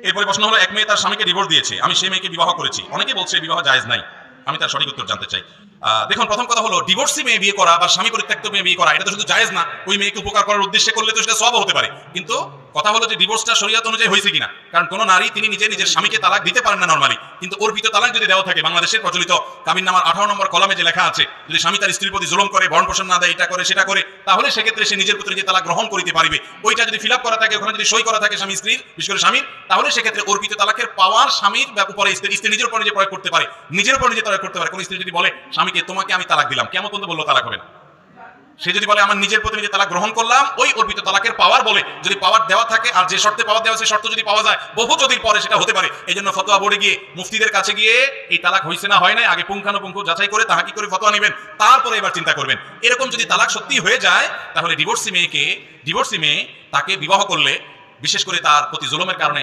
এরপরে প্রশ্ন হলো, এক মেয়ে তার স্বামীকে ডিভোর্স দিয়েছে, আমি সেই মেয়েকে বিবাহ করেছি, অনেকে বলছে বিবাহ জায়েজ নাই, আমি তার সঠিক উত্তর জানতে চাই। দেখুন, প্রথম কথা হলো, ডিভোর্সি মেয়ে বিয়ে করা বা স্বামী পরিত্যক্ত মেয়ে বিয়ে করা এটা তো শুধু জায়েজ না, ওই মেয়েকে উপকার করার উদ্দেশ্যে করলে তো সেটা সওয়াব হতে পারে। কিন্তু কথা হলো যে ডিভোর্সটা শরীয়ত অনুযায়ী হয়েছে কিনা। কারণ কোন নারী তিনি নিজের স্বামীকে তালাক দিতে পারেন না নরমালি, কিন্তু অর্পিত তালাক যদি দেওয়া থাকে, বাংলাদেশের প্রচলিত কাবিননামার 18 নম্বর কলামে যে লেখা আছে, যদি স্বামী তার স্ত্রীর প্রতি জুলুম করে, ভরণ পোষণ না দেয়, এটা করে সেটা করে, তাহলে সেক্ষেত্রে সে নিজের প্রতি যে তালাক গ্রহণ করিতে পারবে, ওইটা যদি ফিল আপ করা থাকে, ওখানে যদি সই করা থাকে স্বামী স্ত্রীর, বিশেষ করে স্বামীর, তাহলে সেক্ষেত্রে অর্পিত তালাকের পাওয়ার স্বামীর উপরে স্ত্রী নিজের উপর নিজে প্রয়োগ করতে পারে, নিজের উপর নিজে প্রয়োগ করতে পারে। কোন স্ত্রী যদি বলে স্বামীকে, তোমাকে আমি তালাক দিলাম, কেমন পর্যন্ত বললো তালাক হবে না। সে যদি বলে আমার নিজের প্রতি নিজে তালাক গ্রহণ করলাম, ওই অর্পিত তালাকের পাওয়ার বলে, যদি পাওয়ার দেওয়া থাকে আর যে শর্তে পাওয়ার দেওয়া, সেই শর্ত যদি পাওয়া যায়, বহু যদির পরে সেটা হতে পারে। এই জন্য ফতোয়া বোর্ডে গিয়ে, মুফতিদের কাছে গিয়ে এই তালাক হয়েছে না হয় নাই আগে পুঙ্খানুপুঙ্খ যাচাই করে তাহাকি করে ফতোয়া নেবেন, তারপরে এবার চিন্তা করবেন। এরকম যদি তালাক সত্যি হয়ে যায়, তাহলে ডিভোর্সি মেয়ে তাকে বিবাহ করলে, বিশেষ করে তার প্রতি জুলুমের কারণে